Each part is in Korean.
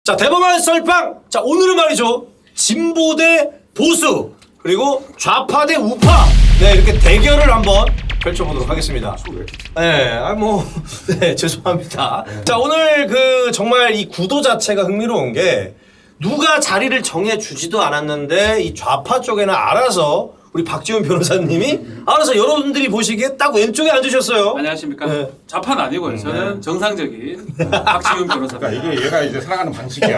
자, 대범한 썰빵. 자, 오늘은 말이죠. 진보 대 보수 그리고 좌파 대 우파. 네, 이렇게 대결을 한번 펼쳐보도록 하겠습니다. 네, 네, 죄송합니다. 자, 오늘 정말 이 구도 자체가 흥미로운 게 누가 자리를 정해주지도 않았는데 이 좌파 쪽에는 알아서 우리 박지훈 변호사님이 알아서 여러분들이 보시기에 딱 왼쪽에 앉으셨어요. 안녕하십니까. 네. 좌파는 아니고요. 저는 정상적인 박지훈 변호사입니다. 그러니까 이게 얘가 이제 살아가는 방식이야.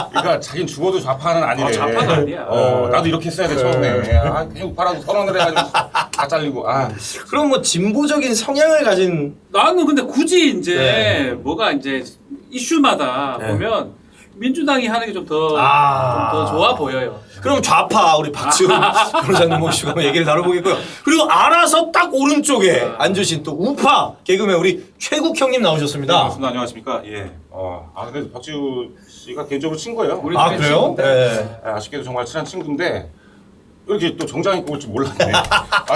그러니까 자긴 죽어도 좌파는 아니래. 좌파가 아니야. 나도 이렇게 했어야 돼 처음에. 그냥 우파라고 선언을 해가지고 다 잘리고. 그럼 뭐 진보적인 성향을 가진 나는 근데 굳이 이제 네. 뭐가 이제 이슈마다 네. 보면 민주당이 하는 게 좀 더 좋아 보여요. 그럼 좌파 우리 박지훈 변호사님 모시고 한번 얘기를 나눠보겠고요. 그리고 알아서 딱 오른쪽에 앉으신 또 우파 개그맨 우리 최국 형님 나오셨습니다. 반갑습니다. 안녕하십니까. 예. 근데 박지우 씨가 개인적으로 친구예요. 우리 아, 그래요? 네. 아쉽게도 정말 친한 친구인데 이렇게 또 정장 입고 올 줄 몰랐네.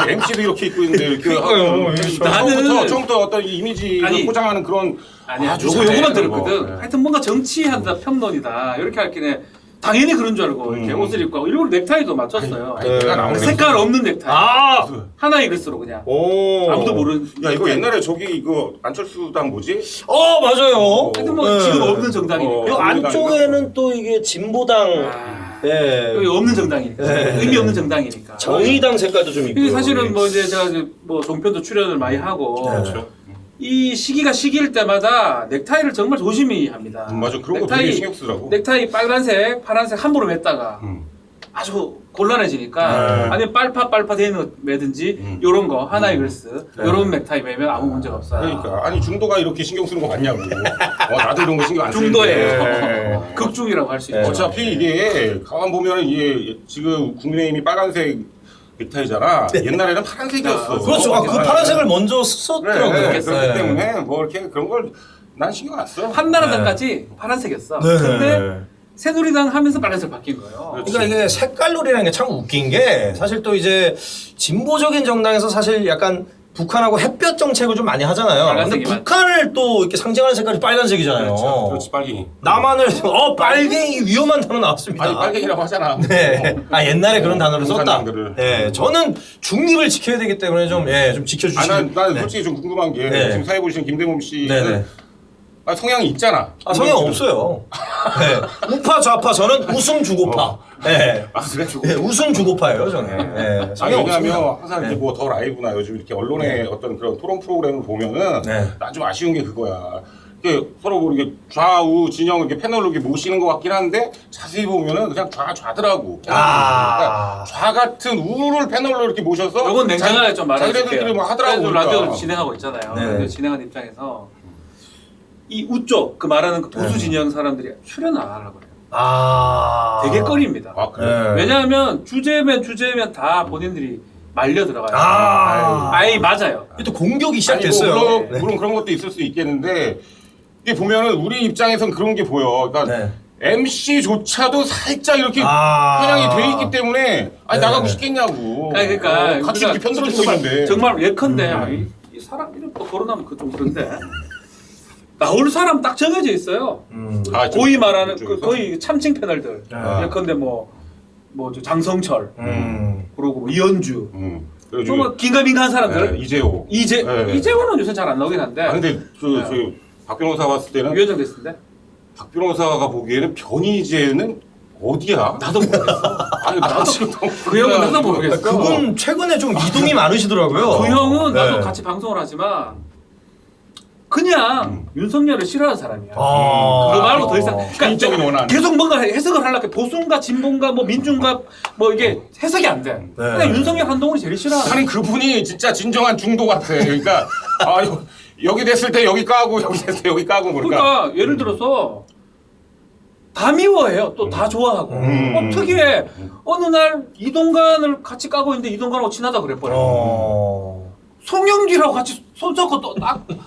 MC도 이렇게 입고 있는데 이렇게 그러니까요. 처음부터 어떤 이미지를 아니, 포장하는 그런 아니야. 아주 요거만 자세한 들었거든. 거. 하여튼 뭔가 정치한다, 평론이다 이렇게 할게네. 당연히 그런 줄 알고 이렇게 옷을 입고 하고 일부러 넥타이도 맞췄어요. 아니, 내가 나오는 색깔 없는 넥타이. 하나 이랬어 그냥. 오. 아무도 모르는. 야 이거 옛날에 저기 이거 안철수당 뭐지? 맞아요. 하여튼 뭐 네. 지금 없는 정당이니까. 이 안쪽에는 또 이게 진보당 여기 없는 정당이니까. 의미 없는 정당이니까. 정의당 색깔도 좀 있고. 이게 사실은 뭐 이제 제가 이제 뭐 종편도 출연을 많이 하고 그렇죠. 이 시기가 시기일 때마다 넥타이를 정말 조심히 합니다. 맞아 그런 거 되게 신경 쓰더라고. 넥타이 빨간색, 파란색 함부로 맸다가 아주 곤란해지니까 아니면 빨파 되는 매든지 요런 거 하나 이글스 요런 넥타이 매면 아무 문제가 없어요. 그러니까 아니 중도가 이렇게 신경 쓰는 거 맞냐고. 나도 이런 거 신경 안 쓰는데. 중도예요. 극중이라고 할 수 있죠. 어차피 이게 가만 보면 이게 지금 국민의힘이 빨간색 넥타이잖아. 옛날에는 파란색이었어. 그렇죠. 그 파란색을 먼저 썼더라고요. 그래, 그렇기 때문에 뭐 이렇게 그런 걸 난 신경 안 써. 한나라당까지 파란색이었어. 네. 근데 새누리당 하면서 빨간색 바뀐 거예요. 그러니까 이게 색깔놀이라는 게 참 웃긴 게 사실 또 이제 진보적인 정당에서 사실 약간 북한하고 햇볕 정책을 좀 많이 하잖아요. 근데 빨간색이 북한을 또 이렇게 상징하는 색깔이 빨간색이잖아요. 그렇지 빨갱이. 남한을 빨갱이 위험한 단어 나왔습니다. 아니 빨갱이라고 하잖아. 네. 옛날에 그런 단어를 썼다. 공산당들을. 네. 저는 중립을 지켜야 되기 때문에 좀 지켜주시면. 난 솔직히 좀 궁금한 게 지금 사회 보시는 김대범 씨는 성향이 있잖아. 성향 없어요. 네. 우파 좌파 저는 웃음 주고파. 네. 그래? 네, 웃음 주고파예요 저는. 네. 성향 없습니다. 왜냐하면 항상 이렇게 뭐 더 라이브나 요즘 이렇게 언론의 어떤 그런 토론 프로그램을 보면은 난 좀 아쉬운 게 그거야. 이게 서로 뭐 이렇게 좌우 진영 이렇게 패널로 이렇게 모시는 것 같긴 한데 자세히 보면은 그냥 좌더라고. 그러니까 좌 같은 우를 패널로 이렇게 모셔서 이건 냉정하게 좀 말해줄게요. 자기네들끼리 뭐 하더라고. 그래도 그러니까. 라디오를 진행하고 있잖아요. 네. 라디오 진행하는 입장에서 이 우쪽 그 말하는 그 보수 진영 사람들이 출연을 안 하려고 그래요. 되게 꺼립니다. 그래. 왜냐하면 주제면 다 본인들이 말려 들어가요. 맞아요. 또 공격이 아니, 시작됐어요. 뭐 물론 그런 것도 있을 수 있겠는데 이게 보면은 우리 입장에선 그런 게 보여. 그러니까 MC조차도 살짝 이렇게 편향이 돼 있기 때문에 나가고 싶겠냐고. 그러니까 같이 이렇게 편들어주고 있는데. 정말 예컨대 이 사람 이름 또 거론하면 그 좀 그런데 나올 사람 딱 정해져 있어요. 고위 말하는 거의 참칭 패널들. 예컨대 저 장성철, 그리고 뭐 이현주, 정말 긴가민가한 사람들. 이재호는 요새 잘 안 나오긴 한데. 근데 박 변호사 봤을 때는 유현정 됐을 때. 박 변호사가 보기에는 변희재는 어디야? 나도 모르겠어. 나도 그 형은 나도 모르겠어. 그분 최근에 좀 이동이 많으시더라고요. 그 형은 나도 같이 방송을 하지만 그냥 윤석열을 싫어하는 사람이야. 그거 말고 더 이상. 개인적인 원한. 계속 뭔가 해석을 하려고 보수인가 진보인가 뭐 민주인가 뭐 이게 해석이 안 돼. 그냥 윤석열 한동훈이 제일 싫어. 나는 그분이 진짜 진정한 중도 같아. 그러니까 여기 됐을 때 여기 까고 여기 됐을 때 여기 까고 그러니까 예를 들어서 다 미워해요. 또 다 좋아하고. 특이해. 어느 날 이동관을 같이 까고 있는데 이동관하고 친하다 그랬버려. 송영길하고 같이 손잡고 또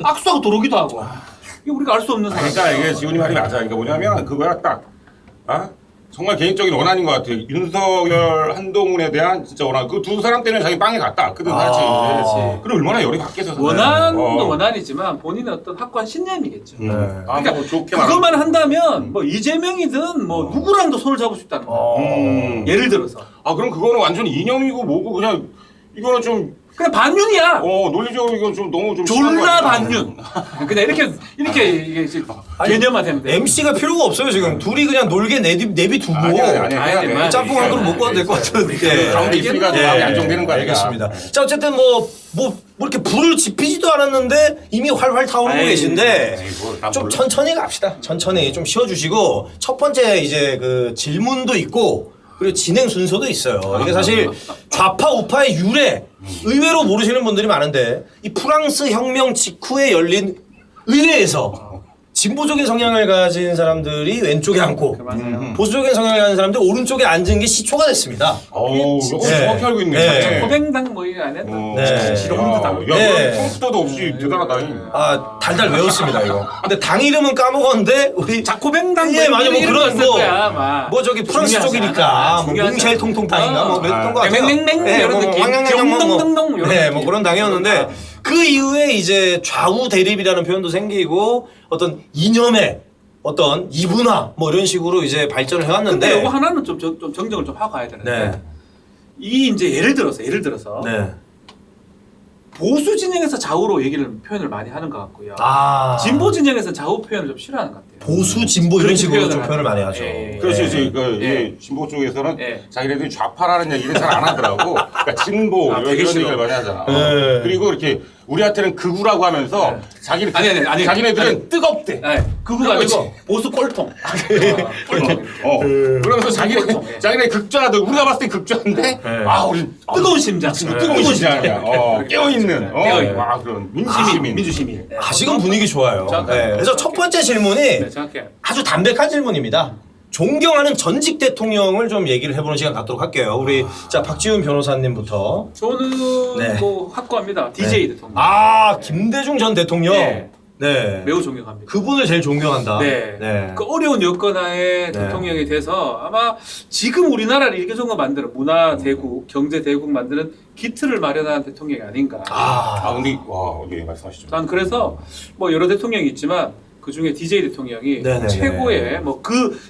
악수하고 도로기도 하고. 이게 우리가 알 수 없는 사람. 그러니까 이게 지훈이 말이 맞아. 그러니까 뭐냐면 그거야 딱. 정말 개인적인 원한인 것 같아요. 윤석열, 한동훈에 대한 진짜 원한. 그 두 사람 때문에 자기 빵에 갔다. 그든 하지. 그럼 얼마나 열이 받겠어. 원한도 원한이지만 본인의 어떤 확고한 신념이겠죠. 그러니까 뭐 좋게 그것만 한다면 뭐 이재명이든 뭐 누구랑도 손을 잡을 수 있다는 거예요. 예를 들어서. 그럼 그거는 완전 이념이고 뭐고 그냥 이거는 좀 그냥 반윤이야. 논리적으로 이건 좀 너무 좀 졸라 반윤. 그냥 이렇게 이게 이제 개념화되면 돼. MC가 필요가 없어요 지금. 둘이 그냥 놀게 내비두고 아니. 짬뽕 한 그릇 먹고 와도 될 것 같은데. 가운데 있으니까 마음이 안정되는 거 아니야. 알겠습니다. 자 어쨌든 뭐 이렇게 불을 지피지도 않았는데 이미 활활 타오르고 계신데 좀 천천히 갑시다. 천천히 좀 쉬어주시고 첫 번째 이제 그 질문도 있고 그리고 진행 순서도 있어요. 이게 사실 좌파 우파의 유래 의외로 모르시는 분들이 많은데 이 프랑스 혁명 직후에 열린 의회에서 진보적인 성향을 가진 사람들이 왼쪽에 앉고 보수적인 성향을 가진 사람들이 오른쪽에 앉은 게 시초가 됐습니다. 정확히 알고 있네. 고백당 뭐 이거 안 네. 지롱도 당. 컴퓨터도 없이 대단하다. 달달 외웠습니다 이거. 근데 당 이름은 까먹었는데 우리 자코뱅당 예 맞아 뭐 그런 거야. 뭐 저기 프랑스 쪽이니까 뭐 몽쉘 통통당인가 뭐 그랬던 거 같아요. 맹맹맹 이런 느낌. 경동동동 네, 뭐 그런 당이었는데 그 이후에 이제 좌우 대립이라는 표현도 생기고 어떤 이념의 어떤 이분화 뭐 이런 식으로 이제 발전을 해왔는데. 근데 이거 하나는 좀 정정을 좀 하고 가야 되는데 이 이제 예를 들어서 보수 진영에서 좌우로 표현을 많이 하는 것 같고요. 진보 진영에서 좌우 표현을 좀 싫어하는 것 같아요. 보수 진보 이런 식으로 좀 표현을 많이 하죠. 그렇죠. 진보 쪽에서는 자기네들이 좌파라는 얘기를 잘 안 하더라고. 그러니까 진보 이런 얘기를 많이 하잖아. 그리고 이렇게 우리한테는 극우라고 하면서 자기네들은 뜨겁대. 극우가 아니고 보수 꼴통. 그러면서 자기네 극좌들 우리가 봤을 때 극좌인데 우리 뜨거운 심장. 뜨거운 심장이야. 깨어있는 그런 민주시민. 아직은 분위기 좋아요. 그래서 첫 번째 질문이 아주 담백한 질문입니다. 존경하는 전직 대통령을 좀 얘기를 해보는 시간 갖도록 할게요. 우리 자 박지훈 변호사님부터. 저는 뭐 확고합니다. DJ 대통령. 김대중 전 대통령. 네. 매우 존경합니다. 그분을 제일 존경한다. 그 어려운 여건하에 대통령이 돼서 아마 지금 우리나라를 이겨준거 만드는 문화 대국, 경제 대국 만드는 기틀을 마련한 대통령이 아닌가. 근데 말씀하시죠. 난 그래서 뭐 여러 대통령이 있지만 그 중에 DJ 대통령이 최고의 뭐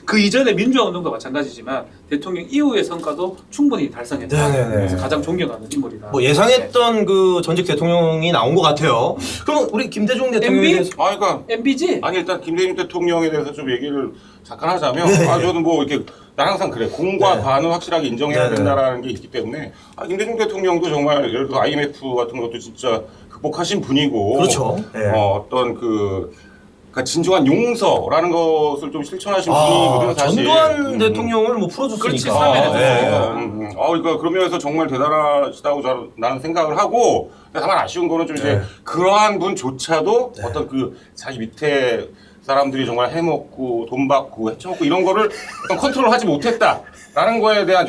그 이전에 민주화 운동도 마찬가지지만 대통령 이후의 성과도 충분히 달성했다. 그래서 가장 존경하는 인물이다. 뭐 예상했던 그 전직 대통령이 나온 것 같아요. 그럼 우리 김대중 대통령에 대해서 그러니까 MBG? 일단 김대중 대통령에 대해서 좀 얘기를 잠깐 하자면 저는 뭐 이렇게 난 항상 그래. 공과 과는 확실하게 인정해야 된다라는 게 있기 때문에 김대중 대통령도 정말 예를 들어 IMF 같은 것도 진짜 극복하신 분이고 그렇죠. 어떤 그러니까 진정한 용서라는 것을 좀 실천하신 분이거든요. 사실. 전두환 대통령을 뭐 풀어줬으니까. 그러니까 그러면서 정말 대단하시다고 나는 생각을 하고 다만 아쉬운 거는 좀 이제 그러한 분조차도 어떤 그 자기 밑에 사람들이 정말 해먹고 돈 받고 해쳐먹고 이런 거를 어떤 컨트롤하지 못했다라는 거에 대한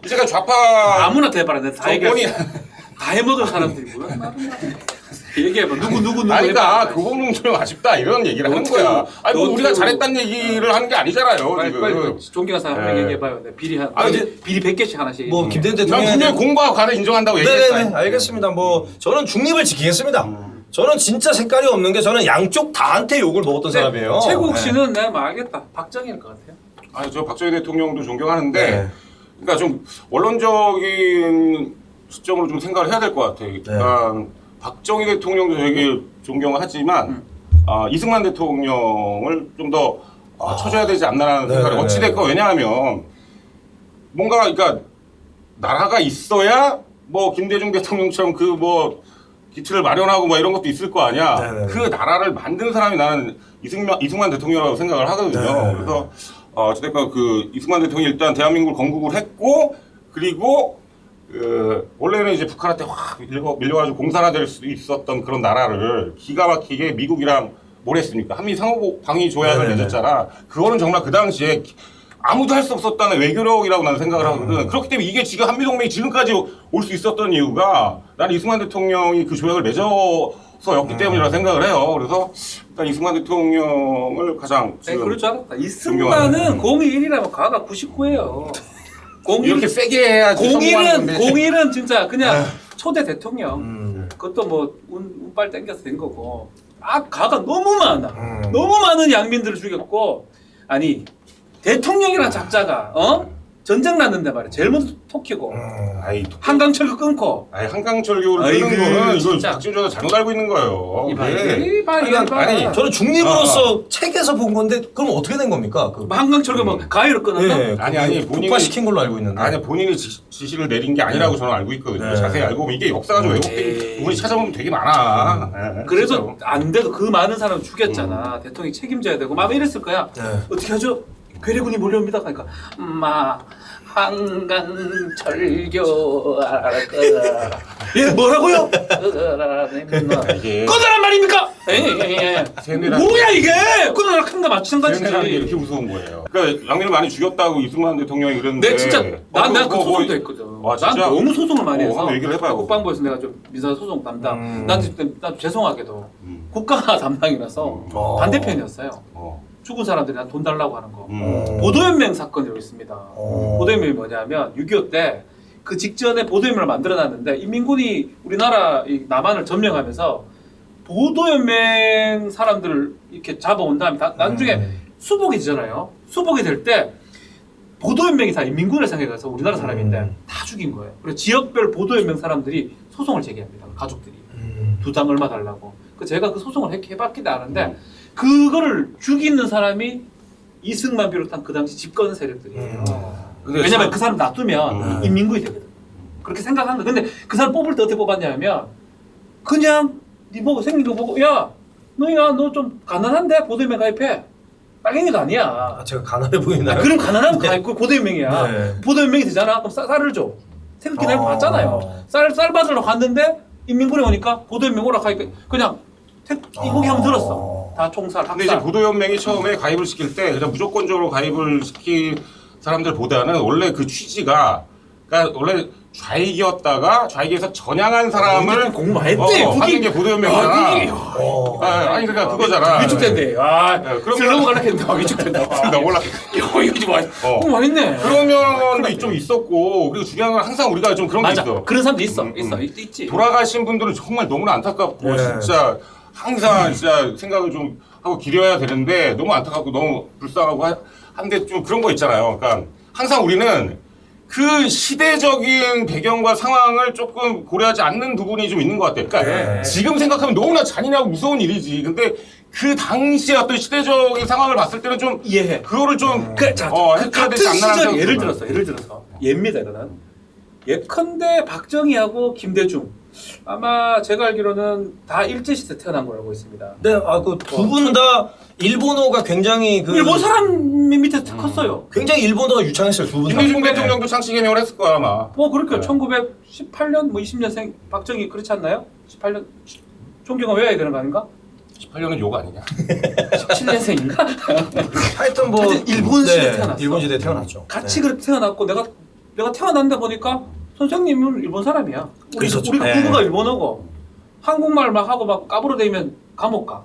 이제가 좌파 아무나 대봐라. 다 해먹은 사람들이 뭐야? 얘기해봐. 누구 그러니까 그거는 좀 아쉽다 이런 얘기를 하는 거야. 뭐 우리가 잘했다는 얘기를 하는 게 아니잖아요. 빨리 존경한 사람 얘기해봐요. 비리 100개씩 하나씩. 뭐 김대중 대통령 난 분명히 공과 과를 인정한다고 얘기했다. 알겠습니다. 뭐 저는 중립을 지키겠습니다. 저는 진짜 색깔이 없는 게 저는 양쪽 다한테 욕을 먹었던 사람이에요. 최국 씨는 내가 뭐 알겠다. 박정희일 것 같아요. 저 박정희 대통령도 존경하는데 그러니까 좀 원론적인 시점으로 좀 생각을 해야 될 것 같아요. 그러니까 박정희 대통령도 되게 존경하지만 이승만 대통령을 좀 더 쳐줘야 되지 않나라는 생각을 어찌됐건 왜냐하면 뭔가 그러니까 나라가 있어야 뭐 김대중 대통령처럼 그 뭐 기틀을 마련하고 뭐 이런 것도 있을 거 아니야. 그 나라를 만든 사람이 나는 이승만 대통령이라고 생각을 하거든요. 그래서 어찌됐건 그 이승만 대통령이 일단 대한민국을 건국을 했고 그리고 원래는 이제 북한한테 확 밀려가지고 공산화될 수 있었던 그런 나라를 기가 막히게 미국이랑 뭘 했습니까? 한미 상호 방위 조약을 맺었잖아. 그거는 정말 그 당시에 아무도 할 수 없었다는 외교력이라고 나는 생각을 하거든. 그렇기 때문에 이게 지금 한미동맹이 지금까지 올 수 있었던 이유가 나는 이승만 대통령이 그 조약을 맺어서 였기 때문이라 생각을 해요. 그래서 일단 이승만 대통령을 가장 네, 지금 그럴 줄 알았다. 이승만은 01이라면 가가 99예요. 01, 이렇게 세게 해야지 성공하는 건데. 01은 진짜 그냥 초대 대통령. 그것도 뭐 운빨 땡겨서 된 거고. 가가 너무 많아. 너무 많은 양민들을 죽였고, 아니 대통령이란 작자가 전쟁 났는데 말이야. 제일 먼저 톡 튀고 한강철교 끊고. 아니 한강철교를 아이고, 끄는 거는 이거 진짜. 박진주가 잘못 알고 있는 거예요. 이봐. 아니, 저는 중립으로서 책에서 본 건데 그럼 어떻게 된 겁니까? 한강철교 뭐 가위로 끊었나? 예, 아니, 본인이- 폭파시킨 걸로 알고 있는데. 아니 본인이 지시를 내린 게 아니라고 저는 알고 있거든요. 네. 자세히 알고 보면 이게 역사가 좀 왜곡된 부분이 찾아보면 되게 많아. 네, 그래도 진짜로. 안 돼도 그 많은 사람을 죽였잖아. 대통령이 책임져야 되고 막 이랬을 거야. 네. 어떻게 하죠? 괴뢰군이 몰려옵니다. 그러니까 한강철교 예 뭐라고요? 이게 꺼져란 말입니까? 세뇌라- 뭐야 이게? 꺼져라 큰가 세뇌라는 게 마찬가지지. 이렇게 무서운 거예요. 그러니까 양민을 많이 죽였다고 이승만 대통령이 그랬는데. 내 진짜 내가 그 뭐, 소송도 했거든. 아, 난 진짜? 너무 소송을 많이 해서 한번 얘기를 해봐요. 국방부에서 내가 좀 민사 소송 담당. 난 죄송하게도 국가 담당이라서 반대편이었어요. 죽은 사람들이 돈 달라고 하는 거. 보도연맹 사건이 있습니다. 보도연맹이 뭐냐면 6.25 때 그 직전에 보도연맹을 만들어놨는데 인민군이 우리나라 이 남한을 점령하면서 보도연맹 사람들을 이렇게 잡아온 다음에 나중에 수복이 되잖아요. 수복이 될 때 보도연맹이 다 인민군을 생각해서 우리나라 사람인데 다 죽인 거예요. 그래서 지역별 보도연맹 사람들이 소송을 제기합니다. 가족들이. 두 당 얼마 달라고. 제가 그 소송을 해봤긴 아는데 그거를 죽이는 사람이 이승만 비롯한 그 당시 집권 세력들이에요. 왜냐면 그 사람 놔두면 인민군이 되거든. 그렇게 생각한 거. 근데 그 사람 뽑을 때 어떻게 뽑았냐면 그냥 네 보고 생긴 거 보고 야 너 좀 가난한데 보도연맹 가입해. 빨갱이도 아니야. 아, 제가 가난해 보이나요? 그럼 가난하면 가입 보도연맹이야. 네. 보도연맹이 되잖아. 그럼 쌀을 줘. 태극기 날 받잖아요. 쌀 받으러 갔는데 인민군에 오니까 보도연맹 오라 하니까 그냥 이거기 하면 들었어. 다 총살, 근데 이제 학살. 보도연맹이 처음에 가입을 시킬 때 그냥 무조건적으로 가입을 시킨 사람들보다는 원래 그 취지가 그러니까 원래 좌익이었다가 좌익에서 전향한 사람을 공부 많이 했대. 하는 게 보도연맹이잖아. 아니 그러니까 그거잖아. 위축된대. 그럼 슬로우 갈라했는데 위축된다. 나 몰라. 이거 좀 많이. 공부 많이 했네. 그런 면도 좀 있었고 그리고 중요한 건 항상 우리가 좀 그런 게 맞아. 있어. 그런 사람도 있어. 있지. 돌아가신 분들은 정말 너무나 안타깝고 네. 진짜 항상 진짜 생각을 좀 하고 기려야 되는데 너무 안타깝고 너무 불쌍하고 한데 좀 그런 거 있잖아요. 그러니까 항상 우리는 그 시대적인 배경과 상황을 조금 고려하지 않는 부분이 좀 있는 것 같아요. 그러니까 지금 생각하면 너무나 잔인하고 무서운 일이지. 근데 그 당시의 어떤 시대적인 상황을 봤을 때는 좀 이해해. 그거를 좀 그 해줘야 같은 되지 않나 시절 하는 예를 생각이 들어서 예입니다 이거는. 예컨대 박정희하고 김대중 아마 제가 알기로는 다 일제시대 태어난 걸 알고 있습니다. 네, 그 두 분 다 일본어가 굉장히 일본 사람 밑에 컸어요. 굉장히 일본어가 유창했어요, 두 분 다. 김대중 대통령도 창씨 개명을 했을 거야 아마. 뭐 그렇게 1918년 뭐 20년생 박정희 그렇지 않나요? 18년 존경은 외워야 되는 거 아닌가? 18년은 욕 아니냐? 17년생인가? 하여튼 뭐 하여튼 일본 시대에 태어났어. 일본 시대에 태어났죠. 같이 그렇게 태어났고 내가 태어났는데 보니까 선생님은 일본 사람이야. 우리가 네. 국어가 일본어고 한국말 막 하고 막 까불어대면 감옥 가.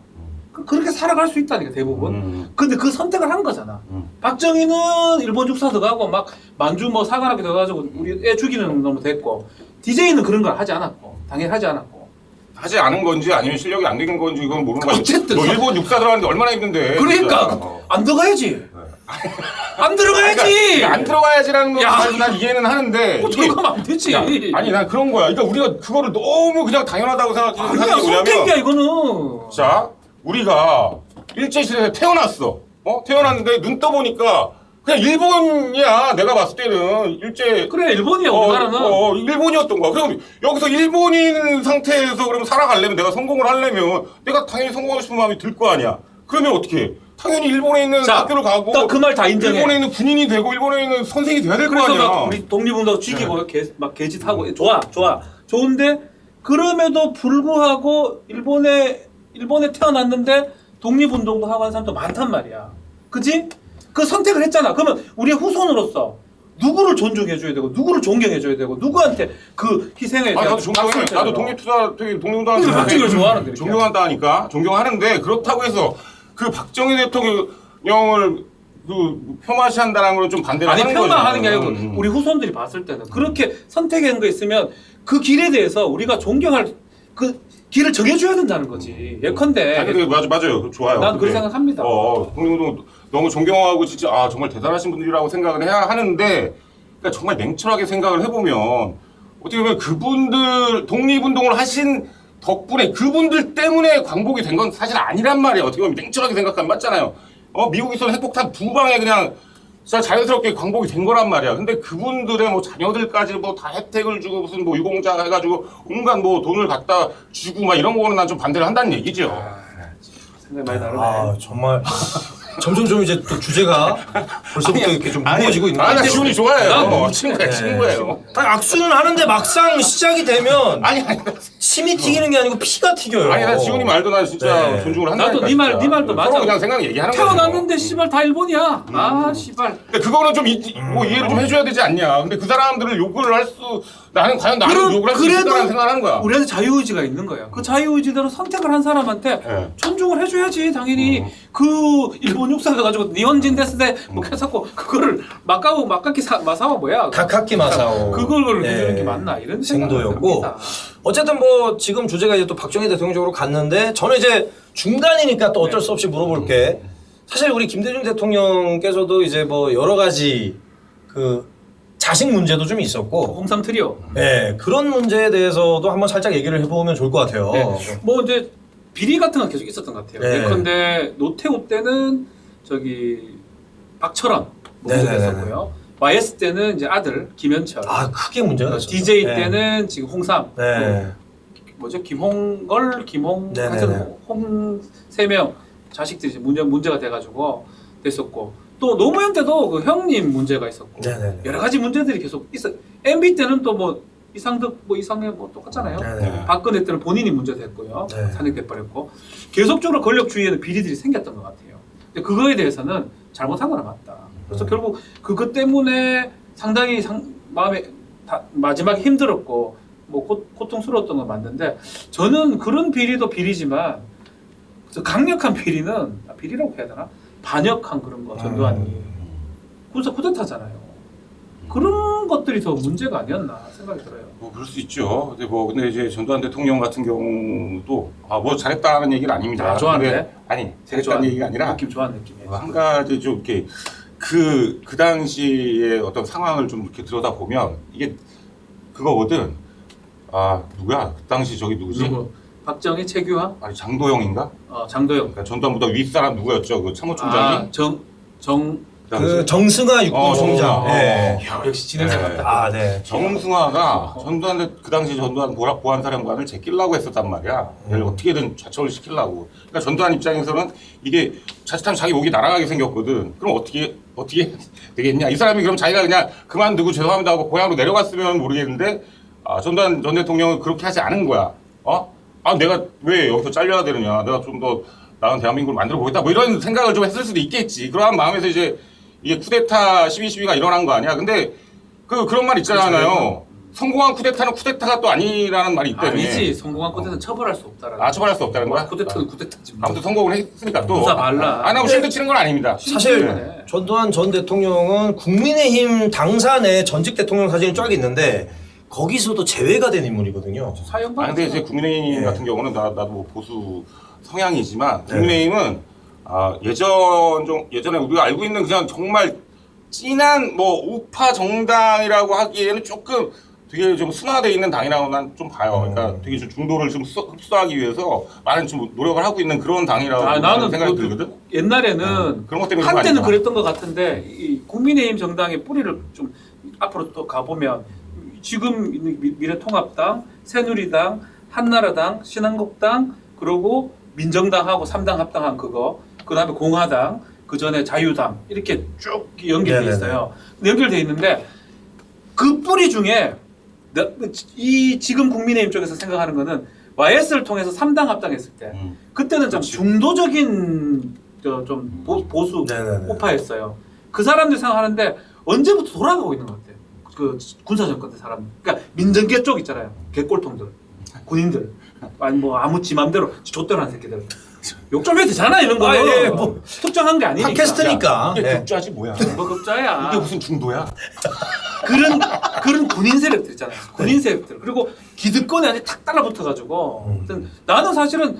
그렇게 살아갈 수 있다니까 대부분. 근데 그 선택을 한 거잖아. 박정희는 일본 육사도 가고 막 만주 뭐 사관학교 들어가지고 우리 애 죽이는 놈 됐고 DJ는 그런 걸 하지 않았고 당연히 하지 않았고. 하지 않은 건지 아니면 실력이 안 되는 건지 이건 모르는 거야. 어쨌든 너 일본 육사 들어가는데 얼마나 힘든데. 그러니까 진짜. 안 들어가야지. 안 들어가야지. 그러니까 안 들어가야지라는 거 야. 난 이해는 하는데 뭐 들어가면 안 되지. 야, 아니 난 그런 거야. 그러니까 우리가 그거를 너무 그냥 당연하다고 생각하는 아니야 게 선택이야 뭐냐면 이거는. 자 우리가 일제시대에 태어났어. 태어났는데 눈 떠보니까 그냥 일본이야. 내가 봤을 때는 일제 그래 일본이야 우리나라는. 일본이었던 거야. 그럼 여기서 일본인 상태에서 그럼 살아가려면 내가 성공을 하려면 내가 당연히 성공하고 싶은 마음이 들 거 아니야. 그러면 어떻게 해? 당연히 일본에 있는 학교를 가고 그 말 다 인정해. 일본에 있는 군인이 되고 일본에 있는 선생이 돼야 될 거 그래서 아니야. 막 우리 독립운동 죽이고 막 개짓하고 좋아 좋은데 그럼에도 불구하고 일본에 태어났는데 독립운동도 하고 하는 사람도 많단 말이야. 그지? 그 선택을 했잖아. 그러면 우리의 후손으로서 누구를 존중해줘야 되고 누구를 존경해줘야 되고 누구한테 그 희생에 나도 존경해. 나도 독립운동하는 박정희를 좋아하는데 존경한다니까. 존경하는데 그렇다고 해서 그 박정희 대통령을 그 폄하시한다는 걸 좀 반대를 아니 하는 거죠. 폄하하는 게 아니고 우리 후손들이 봤을 때는 그렇게 선택한 거 있으면 그 길에 대해서 우리가 존경할 그 길을 정해줘야 된다는 거지. 예컨대. 근데 맞아요. 좋아요. 난 그렇게 생각합니다. 독립운동 너무 존경하고 진짜 정말 대단하신 분들이라고 생각을 해야 하는데 그러니까 정말 냉철하게 생각을 해보면 어떻게 보면 그분들 독립운동을 하신 덕분에 그분들 때문에 광복이 된 건 사실 아니란 말이에요. 어떻게 보면 냉철하게 생각하면 맞잖아요. 미국에서는 핵폭탄 2방에 그냥 진짜 자연스럽게 광복이 된 거란 말이야. 근데 그분들의 뭐 자녀들까지 뭐 다 혜택을 주고 무슨 뭐 유공자 해가지고 온갖 뭐 돈을 갖다 주고 막 이런 거는 난 좀 반대를 한다는 얘기죠. 생각이 많이 다르네. 정말 점점 좀 이제 또 주제가 벌써부터 이렇게 좀 무거워지고 있는 나 지훈이 좋아해요. 친구야. 친구예요. 악수는 하는데 막상 시작이 되면 아니. 침이 튀기는 게 아니고 피가 튀겨요. 아니 나 지훈이 말도 나 진짜 존중을 한다니까. 나도 네 말도 맞아. 서로 그냥 생각 얘기하는 거야. 태어났는데 씨발 다 일본이야. 아 씨발. 근데 그거는 좀 뭐 이해를 좀 해줘야 되지 않냐. 근데 그 사람들을 욕을 할 수 나는 과연 나를 욕을 할 수 있을까라는 생각을 하는 거야. 우리한테 자유의지가 있는 거야. 그 자유의지대로 선택을 한 사람한테 존중을 해줘야지 당연히. 그 일본 육사가 가지고 니혼진 데스데 뭐 해서고 그거를 막가키 마사와 뭐야? 다카키 마사오. 그걸 해주는 게 맞나 이런 생도였고. 어쨌든 뭐 지금 주제가 이제 또 박정희 대통령 쪽으로 갔는데 저는 이제 중간이니까 또 어쩔 수 없이 물어볼게. 사실 우리 김대중 대통령께서도 이제 뭐 여러 가지 그 자식 문제도 좀 있었고 홍삼 트리오. 네, 그런 문제에 대해서도 한번 살짝 얘기를 해보면 좋을 것 같아요. 네. 뭐 이제 비리 같은 건 계속 있었던 것 같아요. 네. 예컨대 노태우 때는 저기 박철원 문제가 있었고요. YS 때는 이제 아들 김현철. 크게 문제가 됐었죠. DJ 때는 지금 홍삼. 네. 뭐죠? 김홍걸, 네네네. 하여튼 홍 세 명 자식들이 이제 문제가 돼가지고 됐었고 또 노무현 때도 그 형님 문제가 있었고 네네네. 여러 가지 문제들이 계속 있어. MB 때는 또 뭐 이상득 뭐 이상해 뭐 똑같잖아요. 네네. 박근혜 때는 본인이 문제 됐고요. 네. 탄핵돼 버렸고 계속적으로 권력주의에는 비리들이 생겼던 것 같아요. 근데 그거에 대해서는 잘못한 거나 맞다. 그래서 결국 그것 때문에 상당히 마음에 마지막에 힘들었고 뭐 고통스러웠던 건 맞는데 저는 그런 비리도 비리지만 강력한 비리는 비리라고 해야 되나? 반역한 그런 거 전두환이 그래서 쿠데타잖아요. 그런 것들이 더 문제가 아니었나 생각이 들어요. 뭐 그럴 수 있죠. 근데 이제 전두환 대통령 같은 경우도 뭐 잘했다는 얘기는 아닙니다. 좋아하는데? 아니 잘했다는 얘기가 아니라 느낌 좋아하는 느낌이에요. 한 가지 좀 이렇게 그 당시의 어떤 상황을 좀 이렇게 들여다 보면 이게 그거거든. 누구야? 그 당시 저기 누구지? 누구? 박정희, 최규하? 아니 장도영인가? 장도영. 그러니까 전두환보다 윗사람 누구였죠? 그 참모총장이? 그 정승화 육군총장. 네. 역시 진행자 같다. 네. 정승화가 그 당시 전두환 보안사령관을 제끼려고 했었단 말이야. 얘를 어떻게든 좌천을 시키려고. 그러니까 전두환 입장에서는 이게 자칫하면 자기 목이 날아가게 생겼거든. 그럼 어떻게 되겠냐? 이 사람이 그럼 자기가 그냥 그만두고 죄송합니다 하고 고향으로 내려갔으면 모르겠는데 전두환 전 대통령은 그렇게 하지 않은 거야. 내가 왜 여기서 잘려야 되느냐? 내가 좀 더 나은 대한민국을 만들어 보겠다. 뭐 이런 생각을 좀 했을 수도 있겠지. 그러한 마음에서 이제 이게 쿠데타 12.12가 일어난 거 아니야? 근데 그런 말 있잖아요. 성공한 쿠데타는 쿠데타가 또 아니라는 말이 있다며. 아니지. 성공한 쿠데타는 처벌할 수 없다라는. 처벌할 수 없다는 거야? 쿠데타는 쿠데타지. 아무튼 성공을 했으니까 또. 무사 말라. 뭐 실드 치는 건 아닙니다. 사실 전두환 전 대통령은 국민의힘 당산에 전직 대통령 사진이 쫙 있는데 거기서도 제외가 된 인물이거든요. 근데 이제 국민의힘 같은 경우는 나도 뭐 보수 성향이지만 국민의힘은 예전에 우리가 알고 있는 그냥 정말 진한 뭐 우파 정당이라고 하기에는 조금 되게 좀 순화되어 있는 당이라고 난 좀 봐요. 그러니까 되게 좀 중도를 좀 흡수하기 위해서 많은 좀 노력을 하고 있는 그런 당이라고 나는 생각이 들거든. 옛날에는 그런 것 때문에 한때는 그랬던 것 같은데 이 국민의힘 정당의 뿌리를 좀 앞으로 또 가보면 지금 있는 미래통합당, 새누리당, 한나라당, 신한국당 그리고 민정당하고 3당 합당한 그거 그 다음에 공화당 그 전에 자유당 이렇게 쭉 연결돼 있어요. 연결돼 있는데 그 뿌리 중에 이 지금 국민의힘 쪽에서 생각하는 거는 YS를 통해서 3당 합당했을 때 그때는 좀 중도적인 좀 보수 우파였어요. 그 사람들이 생각하는데 언제부터 돌아가고 있는 것 같아요. 그 군사정권 때 사람, 그러니까 민정계 쪽 있잖아요. 개꼴통들, 군인들, 아니 뭐 아무 지 맘대로 좆대로한 새끼들. 욕 좀 해도 되잖아 이런 거. 예, 뭐 특정한 게 아니니까. 팟캐스트니까. 이게 예. 극좌지 뭐야? 뭐 급자야. 이게 무슨 중도야? 그런 군인 세력들 있잖아요. 군인 세력들. 그리고 기득권에 아주 탁 달라붙어가지고. 나는 사실은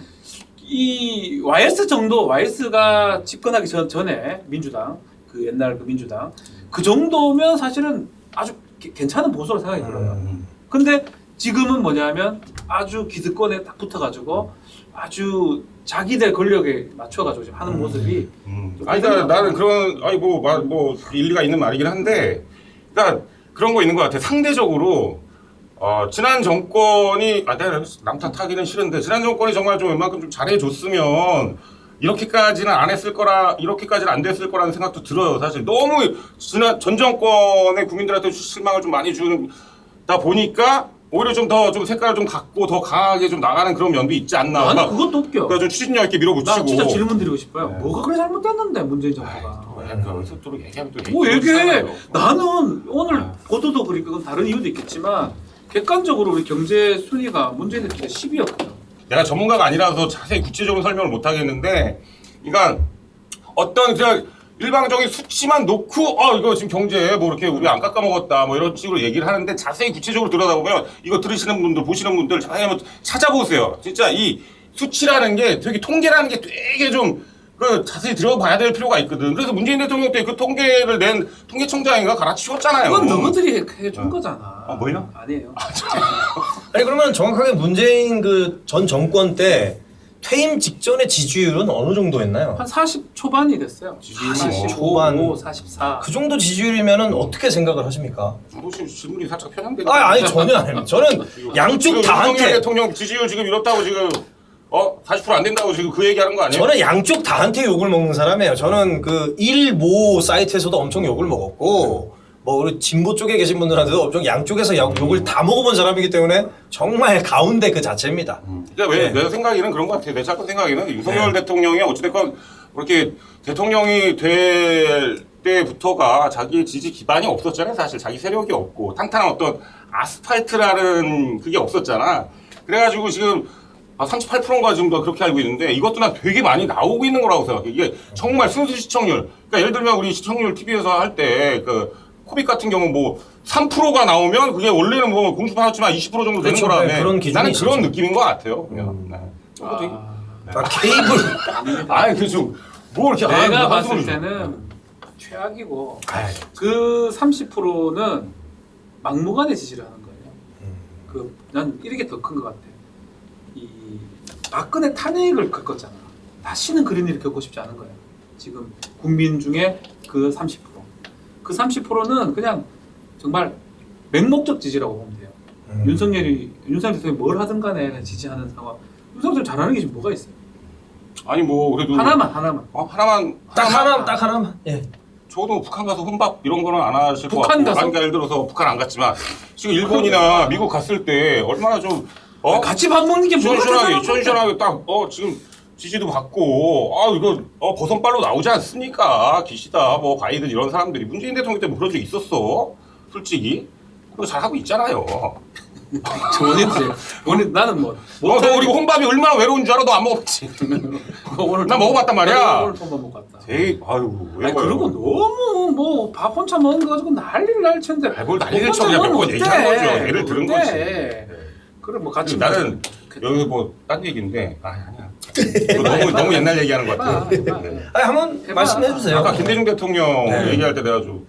이 YS 정도, YS가 집권하기 전에 민주당, 그 옛날 그 민주당 그 정도면 사실은 아주 괜찮은 보수로 생각이 들어요. 근데 지금은 뭐냐면 아주 기득권에 딱 붙어가지고 아주 자기들 권력에 맞춰가지고 지금 하는 모습이. 아니, 그러니까 나는 그런, 아니, 뭐, 일리가 있는 말이긴 한데, 그러니까 그런 거 있는 것 같아. 상대적으로, 지난 정권이, 내가 남 탓하기는 싫은데, 지난 정권이 정말 좀 웬만큼 좀 잘해줬으면, 이렇게까지는 안 했을 거라, 이렇게까지는 안 됐을 거라는 생각도 들어요. 사실 너무 전 정권의 국민들한테 실망을 좀 많이 주다 보니까, 오히려 좀 색깔을 좀 갖고 더 강하게 좀 나가는 그런 면도 있지 않나. 나는 그것도 웃겨. 그러니까 좀 추진력 있게 밀어붙이고. 나 진짜 질문 드리고 싶어요. 네. 뭐가 그래 잘못됐는데 문재인 정부가. 여기서 또 얘기하면 또 뭐 얘기해. 얘기하잖아요. 나는 오늘 보도도 그렇고 그건 다른 이유도 있겠지만 객관적으로 우리 경제 순위가 문재인 대통령 10위였거든. 내가 전문가가 아니라서 자세히 구체적인 설명을 못 하겠는데, 그러니까 어떤 그냥 일방적인 수치만 놓고 이거 지금 경제 뭐 이렇게 우리 안 깎아먹었다 뭐 이런 식으로 얘기를 하는데, 자세히 구체적으로 들여다보면 이거 들으시는 분들 보시는 분들 자세히 한번 찾아보세요. 진짜 이 수치라는 게 되게, 통계라는 게 되게 좀 자세히 들어봐야 될 필요가 있거든. 그래서 문재인 대통령 때 그 통계를 낸 통계청장인가 갈아치웠잖아요. 그건 너희들이 해준 거잖아. 뭐예요? 아니에요. 아니 그러면 정확하게 문재인 그 전 정권 때 퇴임 직전의 지지율은 어느 정도였나요? 한 40 초반이 됐어요. 40 초반. 45, 44. 그 정도 지지율이면은 어떻게 생각을 하십니까? 지금 질문이 살짝 편향되는. 아니 전혀 아닙니다. 저는 양쪽 윤석열 다한테 대통령 지지율 지금 이렇다고 지금 40% 안 된다고 지금 그 얘기하는 거 아니에요? 저는 양쪽 다한테 욕을 먹는 사람이에요. 저는 그 일모 사이트에서도 엄청 욕을 먹었고 뭐 우리 진보 쪽에 계신 분들한테도 엄청 양쪽에서 욕을 다 먹어본 사람이기 때문에 정말 가운데 그 자체입니다. 그러니까 내 생각에는 그런 것 같아요. 내 작은 생각에는 윤석열 대통령이 어찌됐건 그렇게 대통령이 될 때부터가 자기 지지 기반이 없었잖아요. 사실 자기 세력이 없고 탄탄한 어떤 아스팔트라는 그게 없었잖아. 그래가지고 지금 38%인가 지금 더 그렇게 알고 있는데, 이것도 난 되게 많이 나오고 있는 거라고 생각해. 이게 정말 순수 시청률. 그러니까 예를 들면 우리 시청률 TV에서 할 때 코빅 같은 경우 뭐 3%가 나오면 그게 원래는 뭐 공수파 합치면 20% 정도 되는 그렇죠. 거라며. 네, 그런 기준이 나는 있었죠. 그런 느낌인 것 같아요. 그냥. 네. 케이블. 아니 그좀 뭐 이렇게 내가 봤을 한숨을 때는 최악이고 그 30%는 막무가내 지지를 하는 거예요. 난 이게 더 큰 것 같아. 이 박근혜 탄핵을 겪었잖아. 다시는 그런 일을 겪고 싶지 않은 거예요. 지금 국민 중에 그 30%. 그 30%는 그냥 정말 맹목적 지지라고 보면 돼요. 윤석열 대통령이 뭘 하든 간에 그냥 지지하는 상황. 윤석열 잘하는 게 지금 뭐가 있어요? 아니 뭐 그래도 하나만. 딱 하나만. 예. 저도 북한 가서 혼밥 이런 거는 안 하실 것 북한 같고. 가서? 그러니까 예를 들어서 북한 안 갔지만 지금 일본이나 미국 갔을 때 얼마나 좀 같이 밥 먹는 게 뭐가 시원시원하게 딱 지금 지지도 받고 이거 버선발로 나오지 않습니까? 기시다 뭐 바이든 이런 사람들이 문재인 대통령 때 뭐 그런 적 있었어? 솔직히 그거 잘 하고 있잖아요. 오늘 나는 뭐 그리고 혼밥이 얼마나 외로운 줄 알아? 너 안 먹었지? 오늘 나 먹어봤단 말이야. 오늘 통밥 먹고 왔다. 왜 아니 그리고 너무 뭐 밥 혼자 먹는 거 가지고 난리를 날 텐데. 뭘 난리를 쳐 그냥 몇 번 얘기한 거죠. 예를 들은 거지. 그래 뭐 같이 나는 여기서 뭐 딴 얘기인데 아니야. 너무 옛날 얘기하는 것 같아. 네. 아니 한번 말씀해 주세요. 아까 김대중 대통령 얘기할 때 내가 좀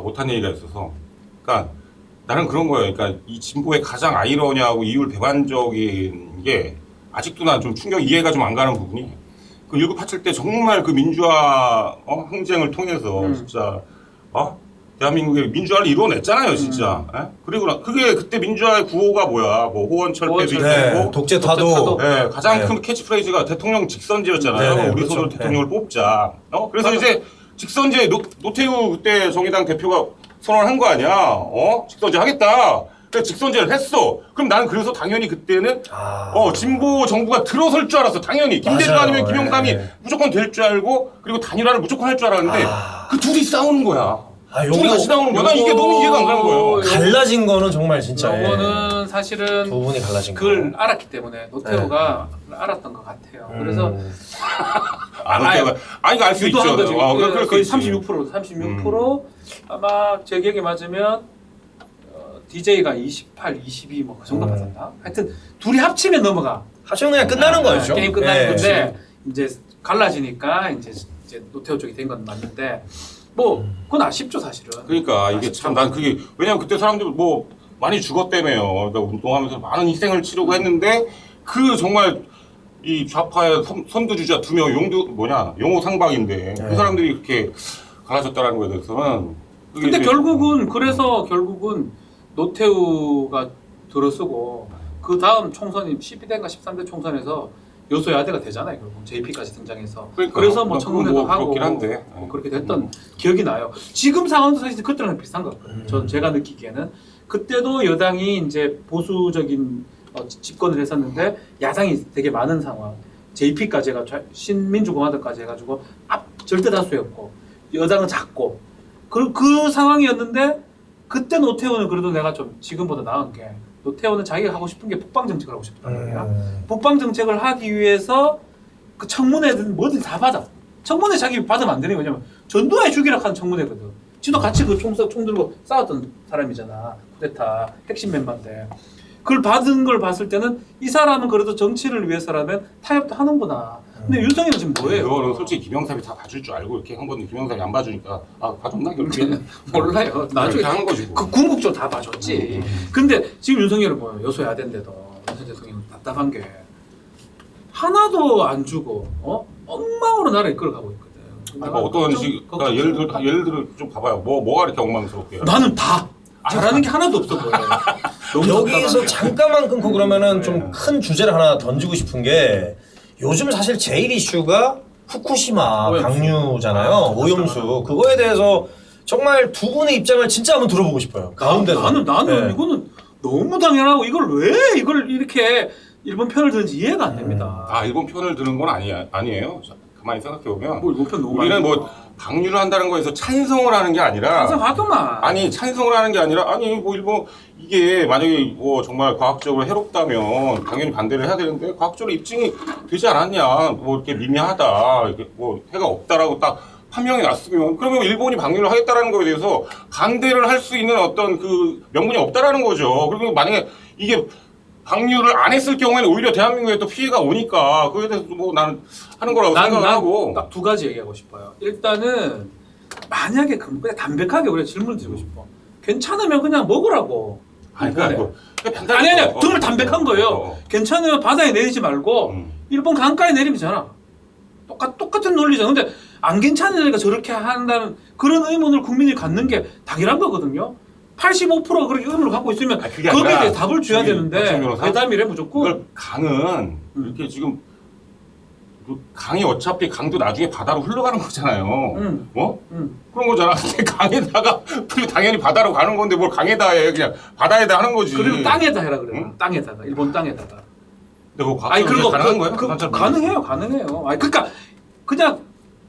못한 얘기가 있어서, 그러니까 나는 그런 거예요. 그러니까 이 진보의 가장 아이러니하고 이율배반적인 게 아직도 난 좀 충격 이해가 좀 안 가는 부분이, 그 1987 때 정말 그 민주화 항쟁을 통해서 진짜 대한민국의 민주화를 이루어냈잖아요, 진짜. 그리고 그게 그때 민주화의 구호가 뭐야? 뭐 호원철폐도 있고, 독재 타도. 네, 가장 큰 캐치프레이즈가 대통령 직선제였잖아요. 우리 손으로 대통령을 뽑자. 그래서 이제 직선제 노태우 그때 정의당 대표가 선언한 거 아니야? 직선제 하겠다. 그래서 직선제를 했어. 그럼 나는 그래서 당연히 그때는 진보 정부가 들어설 줄 알았어. 당연히 김대중 아니면 김영삼이 무조건 될 줄 알고, 그리고 단일화를 무조건 할 줄 알았는데 그 둘이 싸우는 거야. 둘이 같이 나오는 거야. 난 이게 너무 이해가 안 가는 거예요. 갈라진 거는 정말 진짜. 이거는 사실은 두 분이 갈라진 거. 그걸 알았기 때문에 노태우가 알았던 것 같아요. 그래서 노태우가 아니 알 수 있죠. 유도한 거지. 거의 있지. 36% 아마 제 기억에 맞으면 DJ가 28, 22 뭐 그 정도 받았나? 하여튼 둘이 합치면 넘어가. 합치면 그냥 끝나는 거였죠. 게임 끝나는 네. 건데 이제 갈라지니까 이제 노태우 쪽이 된 건 맞는데 뭐 그건 아쉽죠 사실은. 그러니까 이게 참 난 그게 왜냐면 그때 사람들 뭐 많이 죽었다며요. 그러니까 운동하면서 많은 희생을 치르고 했는데 그 정말 이 좌파의 선두주자 두 명 용호 상박인데 그 사람들이 이렇게 갈라졌다라는 거에 대해서는 근데 결국은 결국은 노태우가 들어서고 그 다음 총선이 12대인가 13대 총선에서 여소야대가 되잖아요. 결국 JP까지 등장해서 그러니까, 그래서 뭐 청문회도 뭐 하고 그렇긴 한데. 뭐 그렇게 됐던 기억이 나요. 지금 상황도 사실 그때랑 비슷한 것 같아요. 전 제가 느끼기에는 그때도 여당이 이제 보수적인 집권을 했었는데 야당이 되게 많은 상황. JP까지 해가 신민주공화당까지 해가지고 절대 다수였고 여당은 작고 그 상황이었는데 그때 노태우는 그래도 내가 좀 지금보다 나은 게 노태우는 자기가 하고 싶은 게 북방 정책을 하고 싶다는 거야. 북방 정책을 하기 위해서 그 청문회든 뭐든 다 받아. 청문회 자기 받으면 안 되는 거냐면 전두환이 죽이라 하는 청문회거든. 지도 같이 그 총 들고 싸웠던 사람이잖아. 쿠데타 핵심 멤버인데. 그걸 받은 걸 봤을 때는 이 사람은 그래도 정치를 위해서라면 타협도 하는구나. 근데 윤석열은 지금 뭐예요? 그거는 솔직히 김영삼이 다 봐줄 줄 알고 이렇게 한 번도 김영삼이 안 봐주니까 봐줬나 결국에는 몰라요. 나중에 하는 거지. 그 궁극적으로 다 봐줬지. 근데 지금 윤석열은 뭐예요? 여소야대인데도 윤석열 대통령은 답답한 게 하나도 안 주고 엉망으로 나라를 이끌어가고 있거든. 어떤 식 그러니까 예를 들어 좀 봐봐요. 뭐가 이렇게 엉망스럽게? 나는 다 잘하는 게 하나도 없어 보여. 여기서 잠깐만 끊고 그러면은 좀 큰 주제를 하나 던지고 싶은 게 요즘 사실 제일 이슈가 후쿠시마 방류잖아요. 오염수. 그거에 대해서 정말 두 분의 입장을 진짜 한번 들어보고 싶어요. 가운데서. 나는 이거는 너무 당연하고 이걸 왜 이걸 이렇게 일본 편을 드는지 이해가 안 됩니다. 일본 편을 드는 건 아니에요. 가만히 생각해 보면 뭐 일본 편 너무 우리는 뭐 방류를 한다는 거에서 찬성을 하는 게 아니라 찬성하더만. 찬성을 하는 게 아니라 뭐 일본 이게 만약에 뭐 정말 과학적으로 해롭다면 당연히 반대를 해야 되는데 과학적으로 입증이 되지 않았냐 뭐 이렇게 미미하다 이렇게 뭐 해가 없다라고 딱 판명이 났으면 그러면 일본이 방류를 하겠다라는 거에 대해서 반대를 할 수 있는 어떤 그 명분이 없다라는 거죠. 그리고 만약에 이게 방류를 안 했을 경우에는 오히려 대한민국에 또 피해가 오니까 그거에 대해서 뭐 나는 하는 거라고 생각하고 딱 두 가지 얘기하고 싶어요. 일단은 만약에 그냥 담백하게 우리가 질문을 드리고 싶어. 괜찮으면 그냥 먹으라고. 아니 정말 담백한 거예요. 괜찮으면 바다에 내리지 말고 일본 강가에 내리면 되잖아. 똑같은 논리죠. 근데 안 괜찮으니까 저렇게 한다는 그런 의문을 국민이 갖는 게 당연한 거거든요. 85%가 그렇게 의문을 갖고 있으면 거기에 대해 답을 줘야 되는데 회담이래 무조건. 그걸 강은 이렇게 지금 강이 어차피 강도 나중에 바다로 흘러가는 거잖아요. 그런 거잖아. 근데 강에다가 당연히 바다로 가는 건데 뭘 강에다 해 그냥 바다에다 하는 거지. 그리고 땅에다 해라 그래. 땅에다가 일본 땅에다가. 근데 그거 과학적으로 가능한 거예요? 가능해요. 그러니까 그냥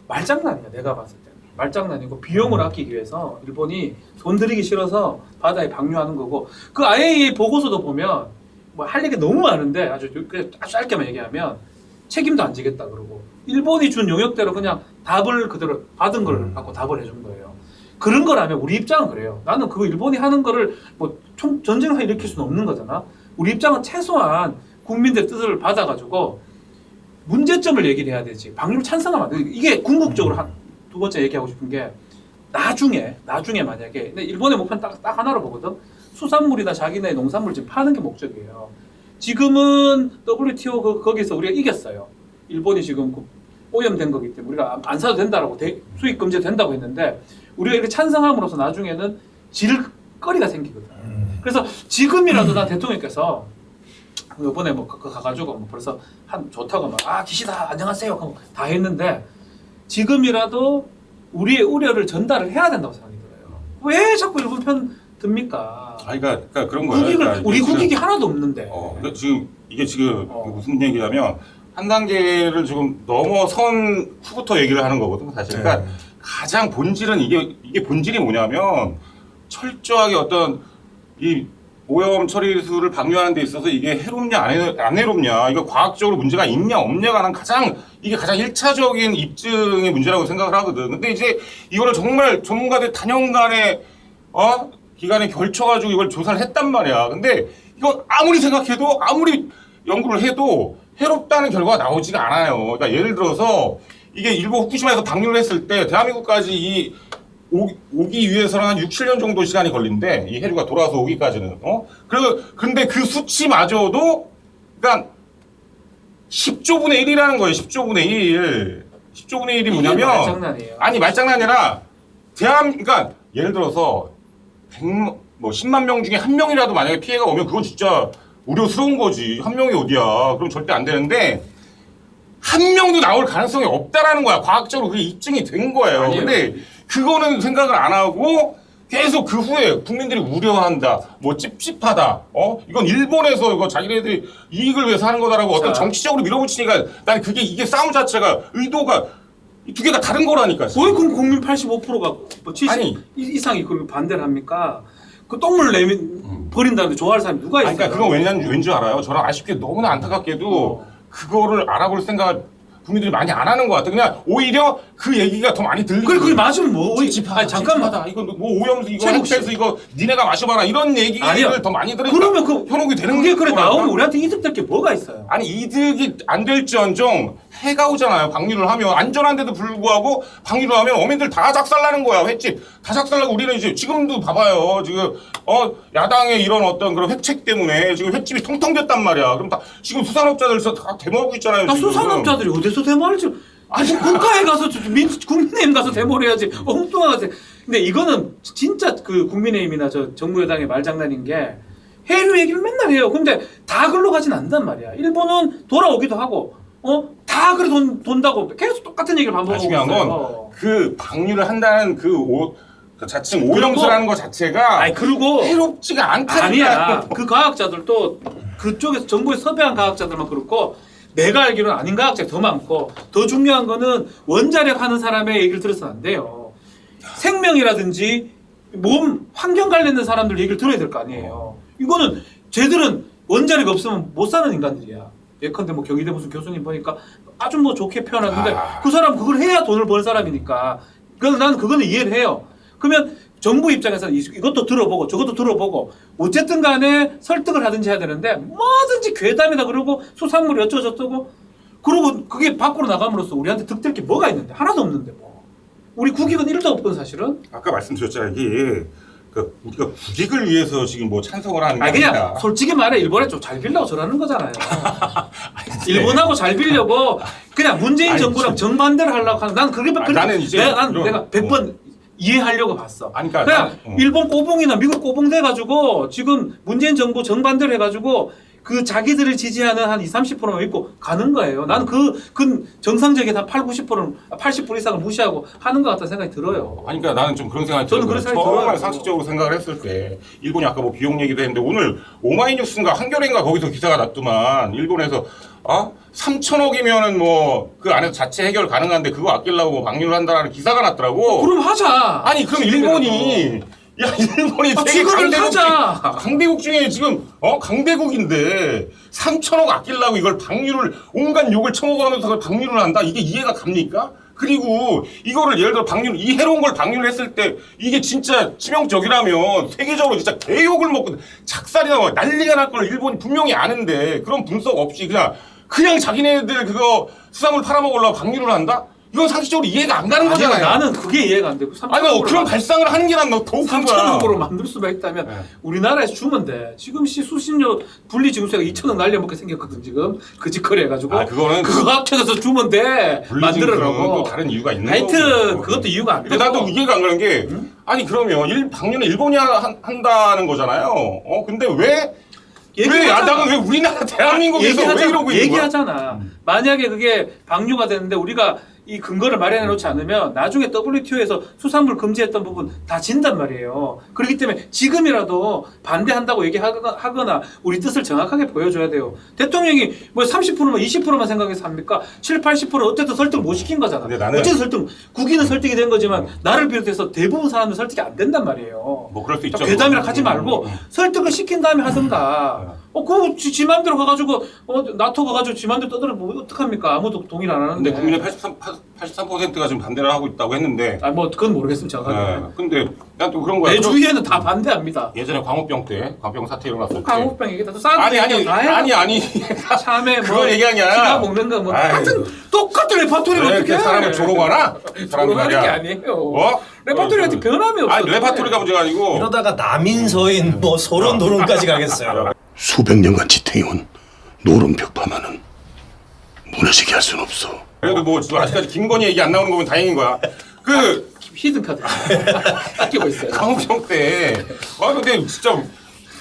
말장난이야 내가 봤을 때. 말장난이고 비용을 아끼기 위해서 일본이 돈 들이기 싫어서 바다에 방류하는 거고 그 IAEA 보고서도 보면 뭐 할 얘기 너무 많은데 아주 짧게만 얘기하면 책임도 안 지겠다 그러고 일본이 준 용역대로 그냥 답을 그대로 받은 걸 갖고 답을 해준 거예요. 그런 거라면 우리 입장은 그래요. 나는 그거 일본이 하는 거를 뭐 전쟁을 일으킬 수는 없는 거잖아. 우리 입장은 최소한 국민들 뜻을 받아가지고 문제점을 얘기를 해야 되지. 방류 찬성하면 안 돼. 이게 궁극적으로 두 번째 얘기하고 싶은 게 나중에 만약에 근데 일본의 목표는 딱 하나로 보거든. 수산물이나 자기네 농산물 지금 파는 게 목적이에요. 지금은 WTO 거기서 우리가 이겼어요. 일본이 지금 오염된 거기 때문에 우리가 안 사도 된다라고 수입 금지 된다고 했는데 우리가 이렇게 찬성함으로써 나중에는 질거리가 생기거든. 그래서 지금이라도 난 대통령께서 이번에 뭐 가가지고 뭐 벌써 좋다고 막 기시다 안녕하세요 다 했는데 지금이라도 우리의 우려를 전달을 해야 된다고 생각이 들어요. 왜 자꾸 일본 편 듭니까? 그러니까 그런 거예요. 우리 국익이 하나도 없는데. 그러니까 지금 무슨 얘기냐면 한 단계를 지금 넘어선 후부터 얘기를 하는 거거든 사실. 그러니까 가장 본질은 이게 본질이 뭐냐면 철저하게 어떤 이 오염 처리수를 방류하는 데 있어서 이게 해롭냐 안 해롭냐 이거 과학적으로 문제가 있냐 없냐가 이게 가장 1차적인 입증의 문제라고 생각을 하거든. 근데 이제 이거를 정말 전문가들 단연간의 기간에 걸쳐가지고 이걸 조사를 했단 말이야. 근데 이거 아무리 생각해도 아무리 연구를 해도 해롭다는 결과가 나오지가 않아요. 그러니까 예를 들어서 이게 일본 후쿠시마에서 방류를 했을 때 대한민국까지 오기 위해서는 한 6, 7년 정도 시간이 걸린대. 이 해류가 돌아와서 오기까지는. 근데 그 수치마저도, 그러니까 10조분의 1이라는 거예요. 10조분의 1. 10조분의 1이 뭐냐면. 말장난이에요. 아니, 말장난이 아니라, 그러니까 예를 들어서 10만 명 중에 한 명이라도 만약에 피해가 오면 그건 진짜 우려스러운 거지. 한 명이 어디야. 그럼 절대 안 되는데, 한 명도 나올 가능성이 없다라는 거야. 과학적으로 그게 입증이 된 거예요. 아니에요. 근데 그거는 생각을 안 하고 계속 그 후에 국민들이 우려한다. 뭐 찝찝하다. 이건 일본에서 이거 자기네들이 이익을 위해서 하는 거다라고 어떤 정치적으로 밀어붙이니까 난 이게 싸움 자체가 의도가 두 개가 다른 거라니까. 왜 그럼 국민 85%가 뭐 70 이상이 그걸 반대를 합니까? 그 똥물 버린다는데 좋아할 사람이 누가 있어요? 그러니까 그건 왠지 알아요. 저는 아쉽게 너무나 안타깝게도 그거를 알아볼 생각을 국민들이 많이 안 하는 것 같아. 그냥 오히려 그 얘기가 더 많이 들리고. 그게 맞으면 뭐? 아니 잠깐만. 이거 뭐 오염수 이거 한국에서 이거 니네가 마셔봐라 이런 얘기를 더 많이 들으니까. 그러면 그 현혹이 되는 그게 그래 거라니까. 나오면 우리한테 이득될 게 뭐가 있어요? 아니 이득이 안 될지언정 해가 오잖아요. 방류를 하면 안전한데도 불구하고 방류를 하면 어민들 다 작살나는 거야. 횟집 다 작살나고 우리는 이제 지금도 봐봐요. 지금 야당의 이런 어떤 그런 획책 때문에 지금 횟집이 텅텅 됐단 말이야. 그럼 다 지금 수산업자들 다 대모하고 있잖아요. 지금. 수산업자들이 어디서 대모를 지? 아니 국가에 가서 국민의힘 가서 대모를 해야지. 엉뚱하게. 근데 이거는 진짜 그 국민의힘이나 저 정부 여당의 말장난인 게 해류 얘기를 맨날 해요. 근데 다 글로 가진 않는단 말이야. 일본은 돌아오기도 하고, 다 그래 돈다고 계속 똑같은 얘기를 반복하고 있어요. 중요한 건 그 방류를 한다는 자칭 오염수라는 것 자체가 그리고 해롭지가 않다니까. 아니야. 그 과학자들도 그쪽에서 정부에 섭외한 과학자들만 그렇고 내가 알기로는 아닌 과학자가 더 많고 더 중요한 거는 원자력 하는 사람의 얘기를 들어서는 안 돼요. 생명이라든지 몸 환경 관련된 사람들 얘기를 들어야 될 거 아니에요. 이거는 쟤들은 원자력 없으면 못 사는 인간들이야. 예컨대 뭐 경희대 무슨 교수님 보니까 아주 뭐 좋게 표현하는데 그 사람 그걸 해야 돈을 번 사람이니까. 그래서 나는 그거는 이해를 해요. 그러면 정부 입장에서 이것도 들어보고 저것도 들어보고 어쨌든 간에 설득을 하든지 해야 되는데 뭐든지 괴담이다 그러고 수산물이 어쩌고저쩌고 그러고 그게 밖으로 나감으로써 우리한테 득될 게 뭐가 있는데 하나도 없는데 뭐. 우리 국익은 1도 없건 사실은. 아까 말씀드렸잖아요. 이게 우리가 국익을 위해서 지금 뭐 찬성을 하는 게 그냥 아니라 솔직히 말해 일본에 좀 잘 빌려고 저러는 거잖아요. 일본하고 잘 빌려고 그냥 문재인 정부랑 정반대를 하려고 하는 난 그게 나는 이제 내가 100번 이해하려고 봤어. 그러니까 그냥 일본 꼬봉이나 미국 꼬봉 돼가지고 지금 문재인 정부 정반대를 해가지고 그 자기들을 지지하는 한 20, 30%만 있고 가는 거예요. 나는 그 정상적인 한 80% 이상을 무시하고 하는 것 같다는 생각이 들어요. 그러니까 나는 좀 그런 생각이 저는 그런 생각이 정말 들어요. 상식적으로 생각을 했을 때 일본이 아까 뭐 비용 얘기도 했는데 오늘 오마이뉴스인가 한겨레인가 거기서 기사가 났더만 일본에서 3천억이면은 뭐 그 안에서 자체 해결 가능한데 그거 아끼려고 뭐 방류를 한다라는 기사가 났더라고. 그럼 하자. 아니 그럼 일본이 세계 강대국 중에 지금 강대국인데 3천억 아끼려고 이걸 방류를 온갖 욕을 처먹어가면서 그걸 방류를 한다? 이게 이해가 갑니까? 그리고 이거를 예를 들어 이 해로운 걸 방류를 했을 때 이게 진짜 치명적이라면 세계적으로 진짜 개욕을 먹고 작살이 나고 난리가 날 걸 일본이 분명히 아는데 그런 분석 없이 그냥 자기네들 그거 수산물 팔아먹으려고 방류를 한다? 이건 상식적으로 이해가 안 가는 거잖아요. 나는 그게 이해가 안 되고. 그런 발상을 하는 게 난 더 더욱 큰 거야. 3천억으로 만들 수만 있다면 우리나라에서 주면 돼. 지금 수십 년 분리징수세가 2천억 날려먹게 생겼거든 지금. 그 짓거리 해가지고. 그거는 그거 합쳐서 주면 돼. 만들어라고. 또 다른 이유가 있는 하여튼 거고. 그것도 이유가 안 되고. 근데 나도 이해가 안 가는 게 그러면 방류는 일본이 한다는 거잖아요. 근데 왜 야당은 왜 우리나라 대한민국에서 왜 이러고 있는 거야? 얘기하잖아. 만약에 그게 방류가 되는데 우리가 이 근거를 마련해 놓지 않으면 나중에 WTO에서 수산물 금지했던 부분 다 진단 말이에요. 그렇기 때문에 지금이라도 반대한다고 얘기하거나 우리 뜻을 정확하게 보여줘야 돼요. 대통령이 뭐 30%만 20%만 생각해서 합니까? 7, 80% 어쨌든 설득 못 시킨 거잖아. 근데 나는 어쨌든 설득, 국인은 설득이 된 거지만 나를 비롯해서 대부분 사람은 설득이 안 된단 말이에요. 뭐 그럴 수 있죠. 괴담이라 하지 말고 설득을 시킨 다음에 하든가. 지 맘대로 가가지고 나토 가가지고 지 맘대로 떠들면 어떡합니까? 아무도 동의를 안 하는데. 근데 국민의 83%가 지금 반대를 하고 있다고 했는데. 아 뭐 그건 모르겠습니다. 정확하게. 근데 난 또 그런 거야. 내 주위에는 다 반대합니다. 예전에 광우병 때, 광우병 사태 일어났을 때. 광우병 얘기다 또 싸움 아니 아니 참에 뭐 그걸 얘기한 게 아니라. 피가 먹는 거 뭐 똑같은 레파토리를 어떻게 이렇게 사람을 조롱하나? 조롱하는 게 아니에요. 어? 레파토리 같은 변함이 없어. 아니 레파토리가 문제가 아니고. 이러다가 남인서인 뭐 소론 도론까지 가겠어요. 수백 년간 지탱해온 노름벽파만은 무너지게 할 수는 없어. 그래도 뭐 지금 아직까지 김건희 얘기 안 나오는 거면 다행인 거야. 그 히든 카드 아끼고 있어요. 광우병 때. 근데 진짜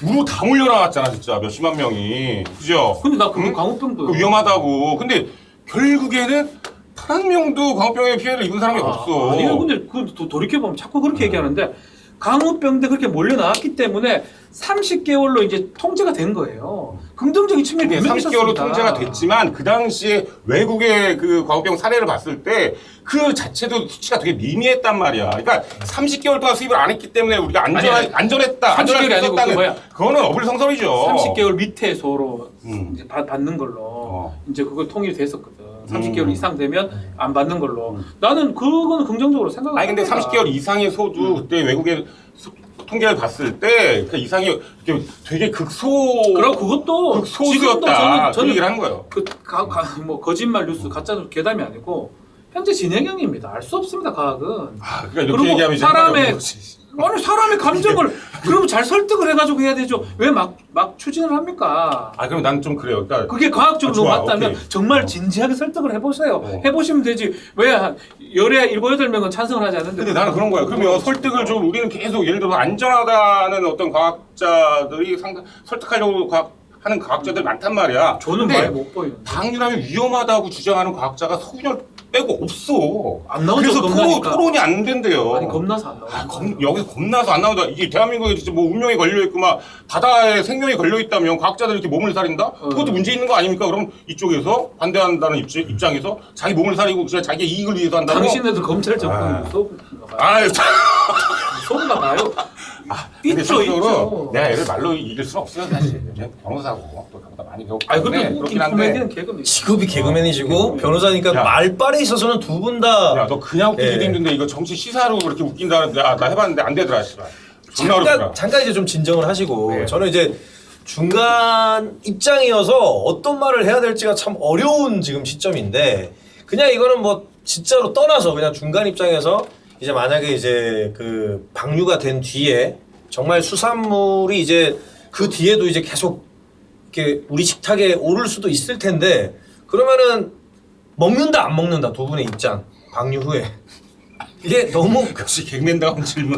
우로 다 몰려나왔잖아 진짜 몇십만 명이. 그죠? 근데 나 그 광우병도 위험하다고. 근데 결국에는 단 한 명도 광우병에 피해를 입은 사람이 없어. 아니요, 근데 그 돌이켜보면 자꾸 그렇게 얘기하는데 광우병 때 그렇게 몰려 나왔기 때문에 30개월로 이제 통제가 된 거예요. 긍정적인 측면이 근데 분명히 30개월로 있었습니다. 통제가 됐지만 그 당시에 외국의 그 광우병 사례를 봤을 때 그 자체도 수치가 되게 미미했단 말이야. 그러니까 30개월 동안 수입을 안 했기 때문에 우리가 안전했다. 30개월이 아니고 그 뭐야? 그거는 어불성설이죠. 30개월 밑에 소로 이제 받는 걸로 이제 그걸 통일이 됐었거든. 30개월 이상 되면 안 받는 걸로. 나는 그거는 긍정적으로 생각을. 아니 근데 30개월 이상의 소도 그때 외국의 통계를 봤을 때 그 이상이 이렇게 되게 그럼 그것도 극소수였다. 저는 그 얘기를 하는 거예요. 뭐 거짓말 뉴스 가짜 뉴스 괴담이 아니고 현재 진행형입니다. 알 수 없습니다. 과학은. 그러니까 이렇게 얘기하면 이제 사람의 감정을 그러면 잘 설득을 해가지고 해야 되죠. 왜 막 추진을 합니까? 그럼 난 좀 그래요. 그러니까 그게 과학적으로 좋아, 맞다면 오케이. 정말 진지하게 설득을 해보세요. 해보시면 되지. 왜 열에 7, 8명은 찬성을 하지 않는데. 근데 나는 그런 거야. 그러면 설득을 좀 우리는 계속 예를 들어서 안전하다는 어떤 과학자들이 설득하려고 하는 과학자들 많단 말이야. 저는 근데 많이 못 보이는데. 방류람이 위험하다고 주장하는 과학자가 서균열 빼고 없어. 안 나오죠, 그래서 겁나니까. 토론이 안 된대요. 아니 겁나서 안 나오죠. 여기서 겁나서 안 나오다. 이게 대한민국에 진짜 뭐 운명이 걸려있고 막 바다에 생명이 걸려있다면 과학자들이 이렇게 몸을 살인다? 그것도 문제 있는 거 아닙니까? 그럼 이쪽에서 반대한다는 입장에서 자기 몸을 살리고 그냥 자기 이익을 위해서 한다고? 당신네들 검찰 접근이 무서운가 봐요. 아유, 무서운가 봐요. 근데 있죠. 실제로 내가 얘를 말로 이길 수는 없어요 사실. 그냥 변호사고 또 나보다 많이 배웠기 아니 때문에 근데 웃긴 그렇긴 한데. 코미디는 개그맨. 직업이 개그맨이시고 변호사니까 야. 말빨에 있어서는 두 분 다 야, 너 그냥 웃기기도 예. 힘든데 이거 정치 시사로 그렇게 웃긴다는데 나 해봤는데 안 되더라 씨발. 존나 어렵더라. 잠깐 이제 좀 진정을 하시고 네. 저는 이제 중간 입장이어서 어떤 말을 해야 될지가 참 어려운 지금 시점인데 그냥 이거는 뭐 진짜로 떠나서 그냥 중간 입장에서 이제 만약에 이제 그 방류가 된 뒤에 정말 수산물이 이제 그 뒤에도 이제 계속 이렇게 우리 식탁에 오를 수도 있을 텐데 그러면은 먹는다 안 먹는다 두 분의 입장 방류 후에 이게 너무 역시 개그맨다운 질문.